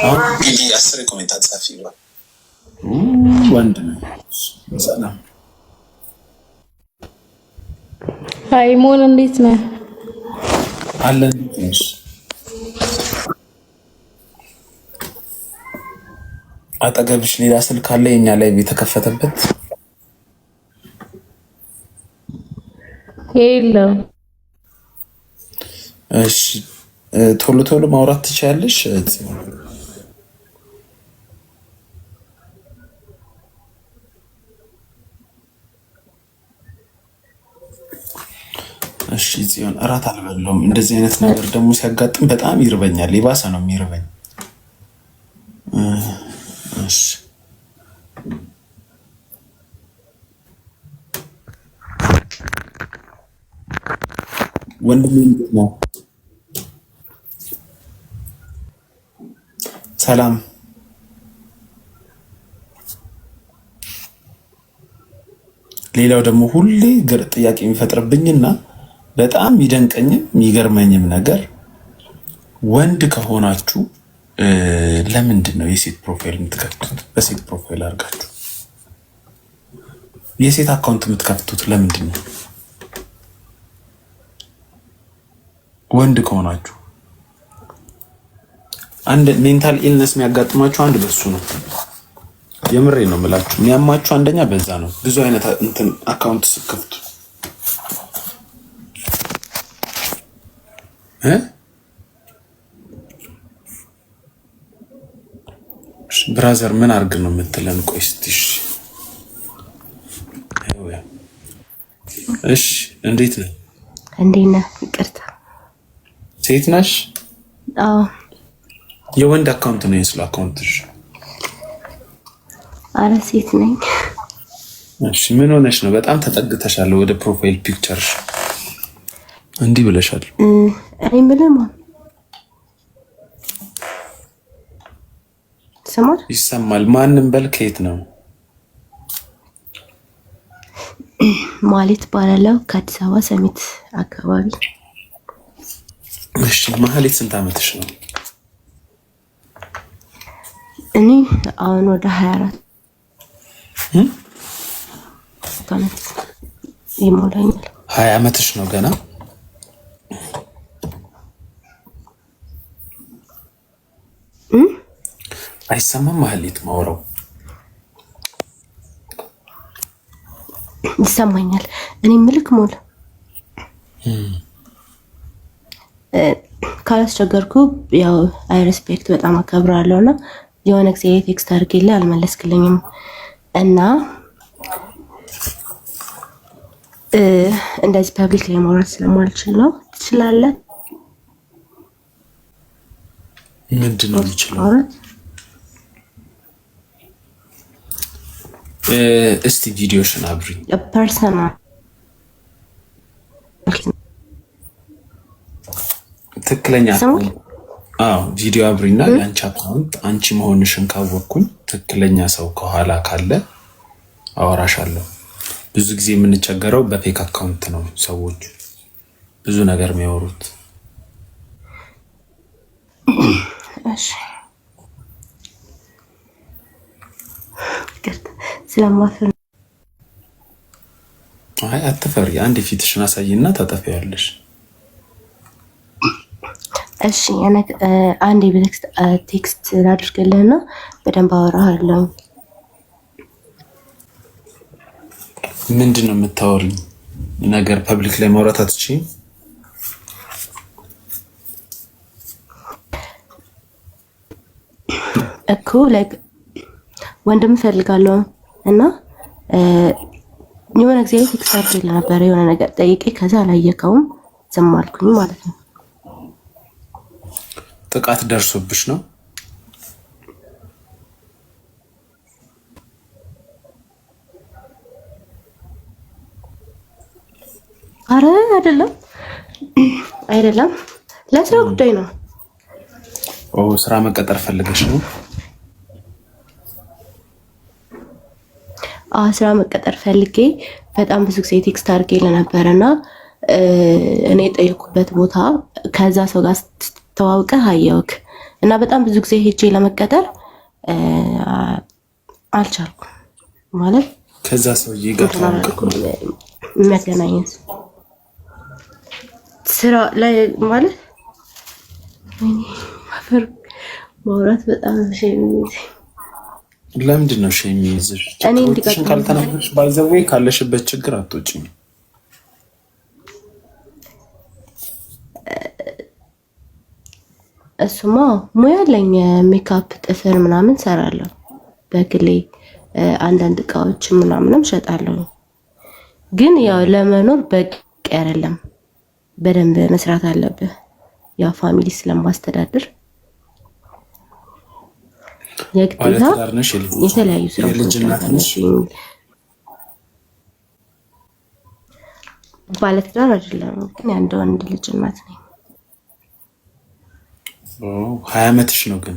አሁን እንግዲህ 10 ኮሜንት አጻፊ ይሏል ወንድ ነው። ሰላም ሃይ ሞን እንዴት ነህ? አለን አጠገብሽ ሌላ ስልክ አለ የኛ ላይ የተከፈተበት? የለም። እሺ ቶሎ ቶሎ ማውራት ትችያለሽ? እሺ ጽዮን እራት አልበላሁም። እንደዚህ አይነት ነገር ደግሞ ሲያጋጥም በጣም ይርበኛል። የባሰ ነው የሚርበኝ። እሺ ወንድሜ ነው። ሰላም ሌላው ደግሞ ሁሌ ጥያቄ የሚፈጥርብኝና በጣም የሚደንቀኝም የሚገርመኝም ነገር ወንድ ከሆናችሁ ለምንድን ነው የሴት ፕሮፋይል የምትከፍቱት? በሴት ፕሮፋይል አድርጋችሁ የሴት አካውንት የምትከፍቱት ለምንድን ነው? ወንድ ከሆናችሁ አንድ ሜንታል ኢልነስ የሚያጋጥማችሁ አንድ በሱ ነው። የምሬ ነው የምላችሁ። የሚያማችሁ አንደኛ በዛ ነው። ብዙ አይነት እንትን አካውንት ስከፍቱ ብራዘር ምን አርግ ነው የምትለን? ቆይ እስቲ እሺ፣ እንዴት ነህ? እንዴት ነህ? ይቅርታ ሴት ነሽ? አዎ። የወንድ አካውንት ነው የስለ አካውንትሽ? አረ ሴት ነኝ። እሺ፣ ምን ሆነሽ ነው? በጣም ተጠግተሻል ወደ ፕሮፋይል ፒክቸርሽ። እንዲህ ብለሻል። እኔ ምንም ሰማር ይሰማል። ማንም በል ከየት ነው? ማለት ባላለው ከአዲስ አበባ ሰሚት አካባቢ። እሺ ማህሌት ስንት ዓመትሽ ነው? እኔ አሁን ወደ 24 ዓመት ይሞላኛል። 20 ዓመትሽ ነው ገና? አይሰማም ማህሌት ማውራው? ይሰማኛል። እኔ ምልክ ሞል ካላስቸገርኩ ያው አይ ሪስፔክት በጣም አከብራለሁ እና የሆነ ጊዜ ቴክስት አድርጌልህ አልመለስክልኝም እና እንደዚህ ፐብሊክ ላይ ማውራት ስለማልችል ነው። ትችላለህ? ምንድን ነው የምችለው? እስቲ ቪዲዮሽን አብሪ። ፐርሰናል ትክክለኛ ቪዲዮ አብሪና የአንቺ አካውንት አንቺ መሆንሽን ካወቅኩኝ ትክክለኛ ሰው ከኋላ ካለ አወራሻለሁ። ብዙ ጊዜ የምንቸገረው በፌክ አካውንት ነው ሰዎች ብዙ ነገር የሚያወሩት። እሺ ስለማፈር አይ አትፈሪ። አንድ ፊትሽን አሳይና ታጠፊያለሽ። እሺ አንድ ቴክስት ላድርግልህና በደንብ አወራሃለሁ። ምንድን ነው የምታወሪኝ ነገር? ፐብሊክ ላይ ማውራት አትችይም እኮ። ላይክ ወንድም ፈልጋለሁ እና የሆነ ጊዜ ቴክስት አድርጌልህ ነበር የሆነ ነገር ጠይቄ፣ ከዛ አላየከውም ዝም አልኩኝ ማለት ነው። ጥቃት ደርሶብሽ ነው? አረ አይደለም ለስራ ጉዳይ ነው። ስራ መቀጠር ፈልገሽ ነው? ስራ መቀጠር ፈልጌ በጣም ብዙ ጊዜ ቴክስት አድርጌልህ ነበር እና እኔ የጠየኩበት ቦታ ከዛ ሰው ጋር ስትተዋውቀህ አየሁክ እና በጣም ብዙ ጊዜ ሄጄ ለመቀጠር አልቻልኩም ማለት ከዛ ሰውዬ ጋር የሚያገናኘን ስራ ላይ ማለት ማፈር ማውራት በጣም ለምንድን ነው የሚይዝሽ? እኔ እንዲቀጥል ካልተናገርሽ ባይዘዌ ካለሽበት ችግር አትወጪም። እሱማ ሙያ አለኝ። ሜካፕ፣ ጥፍር ምናምን ሰራለሁ በግሌ። አንዳንድ እቃዎች ምናምንም ሸጣለሁ። ግን ያው ለመኖር በቂ አይደለም። በደንብ መስራት አለብህ። ያው ፋሚሊ ስለማስተዳድር የግዴታ የተለያዩ ስራዎች ባለትዳር አይደለም፣ ግን የአንድ ወንድ ልጅ እናት ነኝ። 20 ዓመትሽ ነው ግን?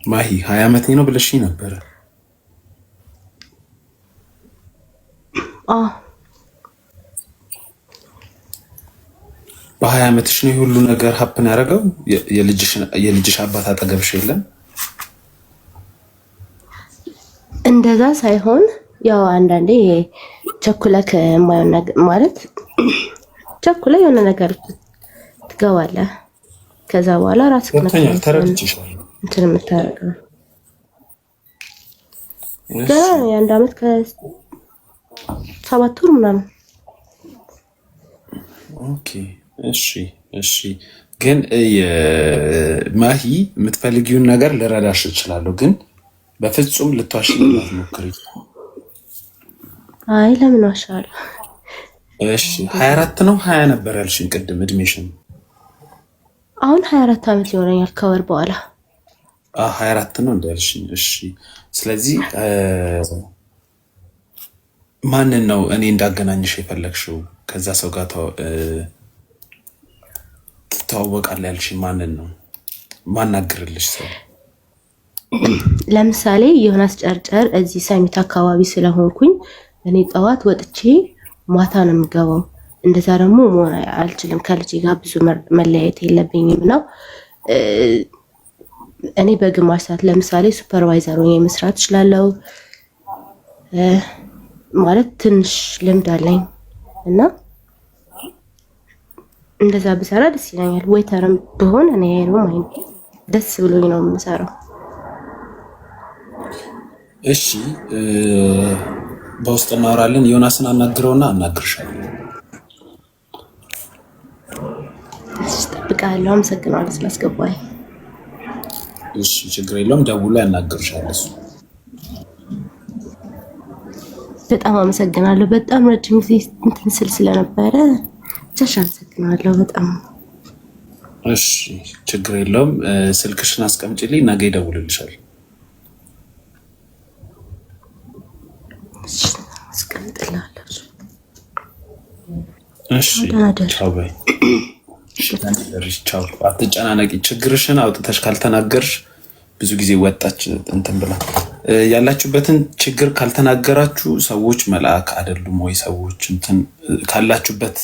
ማሂ 20 ዓመቴ ነው ብለሽኝ ነበረ። በ20 ዓመትሽ ነው የሁሉ ነገር ሀፕን ያደረገው? የልጅሽ አባት አጠገብሽ የለም? እንደዛ ሳይሆን ያው አንዳንዴ ቸኩለክ የማይሆን ነገር ማለት ቸኩለ የሆነ ነገር ትገባለህ። ከዛ በኋላ ራስህ እንትን የምታደርገው ገና የአንድ ዓመት ከ7 ወር ምናምን። ኦኬ እሺ። ግን ማሂ የምትፈልጊውን ነገር ልረዳሽ እችላለሁ፣ ግን በፍጹም ልትዋሽኝ አትሞክሪ። አይ ለምን ዋሻለሁ? እሺ 24 ነው 20 ነበር ያልሽኝ ቅድም እድሜሽን? አሁን 24 ዓመት ይሆነኛል ከወር በኋላ። 24 ነው እንዳልሽኝ። እሺ ስለዚህ ማንን ነው እኔ እንዳገናኝሽ የፈለግሽው? ከዛ ሰው ጋር ትተዋወቃለህ ያልሽኝ ማንን ነው ማናግርልሽ ሰው? ለምሳሌ ዮናስ ጨርጨር እዚህ ሰሚት አካባቢ ስለሆንኩኝ እኔ ጠዋት ወጥቼ ማታ ነው የምገባው። እንደዛ ደግሞ መሆን አልችልም። ከልጄ ጋር ብዙ መለያየት የለብኝም እና እኔ በግማሽ ሰዓት ለምሳሌ ሱፐርቫይዘር ሆኜ መስራት እችላለሁ። ማለት ትንሽ ልምድ አለኝ እና እንደዛ ብሰራ ደስ ይለኛል። ዌይተርም ብሆን እኔ ደስ ብሎኝ ነው የምሰራው። እሺ በውስጥ እናወራለን። ዮናስን አናግረውና አናግርሻለሁ። እጠብቅሃለሁ። አመሰግናለሁ ስላስገባኝ። እሺ ችግር የለውም። ደውሎ ያናግርሻል እሱ። በጣም አመሰግናለሁ። በጣም ረጅም ጊዜ እንትን ስል ስለነበረ ቻሽ አመሰግናለሁ በጣም። እሺ ችግር የለውም። ስልክሽን አስቀምጪልኝ፣ ነገ ይደውልልሻል። እሺ ቻው በይ። ቻው። አትጨናነቂ። ችግርሽን አውጥተሽ ካልተናገርሽ ብዙ ጊዜ ወጣች እንትን ብላ ያላችሁበትን ችግር ካልተናገራችሁ ሰዎች መልአክ አይደሉም ወይ? ሰዎች እንትን ካላችሁበት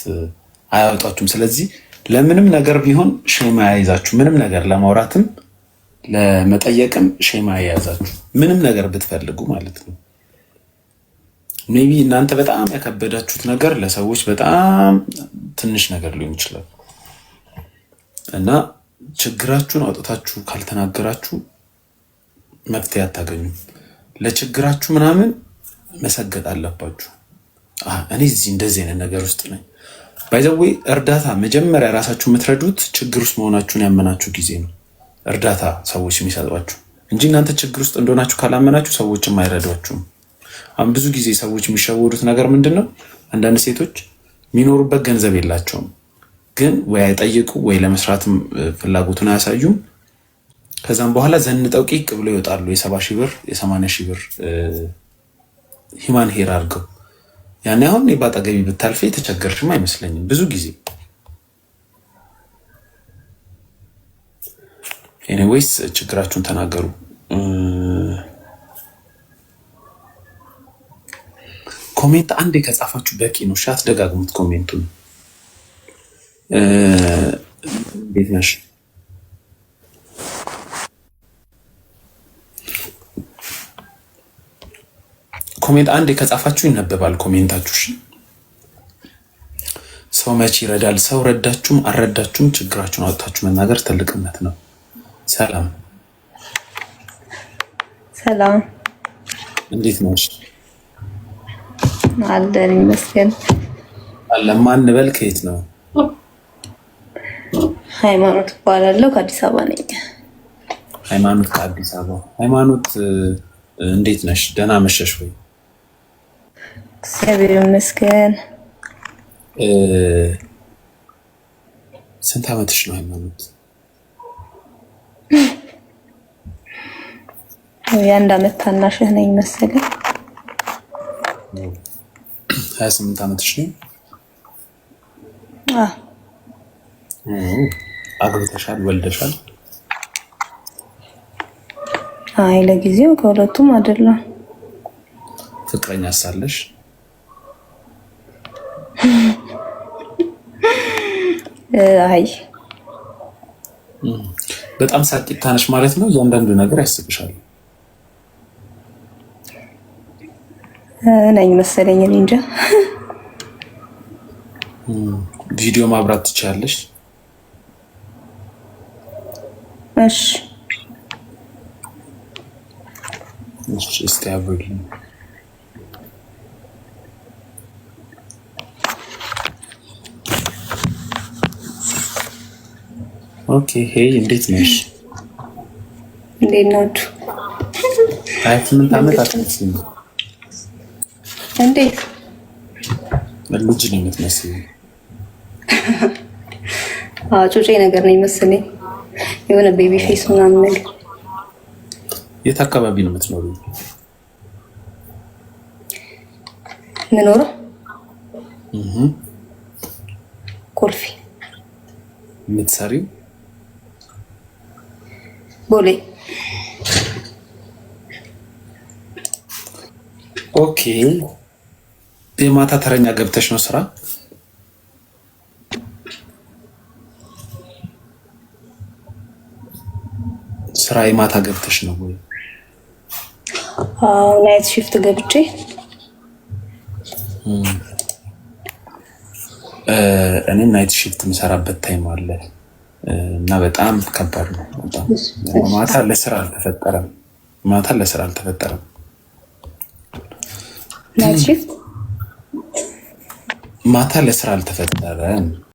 አያወጣችሁም። ስለዚህ ለምንም ነገር ቢሆን ሼማ ያይዛችሁ፣ ምንም ነገር ለማውራትም ለመጠየቅም ሼማ ያይዛችሁ፣ ምንም ነገር ብትፈልጉ ማለት ነው። ሜቢ እናንተ በጣም ያከበዳችሁት ነገር ለሰዎች በጣም ትንሽ ነገር ሊሆን ይችላል እና ችግራችሁን አውጥታችሁ ካልተናገራችሁ መፍትሄ አታገኙም። ለችግራችሁ ምናምን መሰገጥ አለባችሁ። እኔ እዚህ እንደዚህ አይነት ነገር ውስጥ ነኝ። ባይዘዌ እርዳታ መጀመሪያ ራሳችሁ የምትረዱት ችግር ውስጥ መሆናችሁን ያመናችሁ ጊዜ ነው እርዳታ ሰዎች የሚሰጧችሁ እንጂ እናንተ ችግር ውስጥ እንደሆናችሁ ካላመናችሁ ሰዎችም አይረዷችሁም። አሁን ብዙ ጊዜ ሰዎች የሚሸወዱት ነገር ምንድን ነው? አንዳንድ ሴቶች የሚኖሩበት ገንዘብ የላቸውም፣ ግን ወይ አይጠይቁ ወይ ለመስራትም ፍላጎቱን አያሳዩም። ከዛም በኋላ ዘንጠው ቂቅ ብሎ ይወጣሉ። የ70 ሺህ ብር የ80 ሺህ ብር ሂማን ሄር አድርገው። ያኔ አሁን እኔ ባጠገቢ ብታልፌ የተቸገርሽም አይመስለኝም ብዙ ጊዜ። ኤኒዌይስ ችግራችሁን ተናገሩ። ኮሜንት አንዴ ከጻፋችሁ በቂ ነው። እሺ አትደጋግሙት ኮሜንቱን። ቤት ነሽ? ኮሜንት አንዴ ከጻፋችሁ ይነበባል ኮሜንታችሁ። እሺ ሰው መቼ ይረዳል? ሰው ረዳችሁም አልረዳችሁም ችግራችሁን አውጥታችሁ መናገር ትልቅነት ነው። ሰላም ሰላም፣ እንዴት ነሽ? አለን ይመስገን። አለማን በል። ከየት ነው? ሃይማኖት እባላለሁ፣ ከአዲስ አበባ ነኝ። ሃይማኖት ከአዲስ አበባ። ሃይማኖት እንዴት ነሽ? ደህና መሸሽ ወይ? እግዚአብሔር ይመስገን። ስንት ዓመትሽ ነው ሃይማኖት? የአንድ ዓመት ታናሽህ ነኝ መሰለኝ። 28 ዓመትሽ ነው? አግብተሻል? ወልደሻል? አይ ለጊዜው ከሁለቱም አይደለም። ፍቅረኛ ሳለሽ? አይ በጣም ሳቂታ ነሽ ማለት ነው። እያንዳንዱ ነገር ያስብሻል ነኝ መሰለኝ። እኔ እንጃ። ቪዲዮ ማብራት ትችያለሽ? እሺ እስቲ አብሪልኝ። ኦኬ ሄይ፣ እንዴት ነሽ? እንዴት ናችሁ? 28 ዓመት አትመስይም። እንዴት ልጅ ነው የምትመስይው። ጩጬ ነገር ነኝ መሰለኝ፣ የሆነ ቤቢ ፌስ ምናምን ነገር። የት አካባቢ ነው የምትኖሪው? ምኖረው ኮልፌ። የምትሰሪው? ቦሌ። ኦኬ። የማታ ተረኛ ገብተሽ ነው ስራ? ስራ የማታ ገብተሽ ነው ወይ? ናይት shift ገብቼ እኔ ናይት shift የምሰራበት ታይም አለ እና በጣም ከባድ ነው። ማታ ለስራ አልተፈጠረም። ማታ ለስራ አልተፈጠረም። ናይት shift ማታ ለስራ አልተፈጠረም።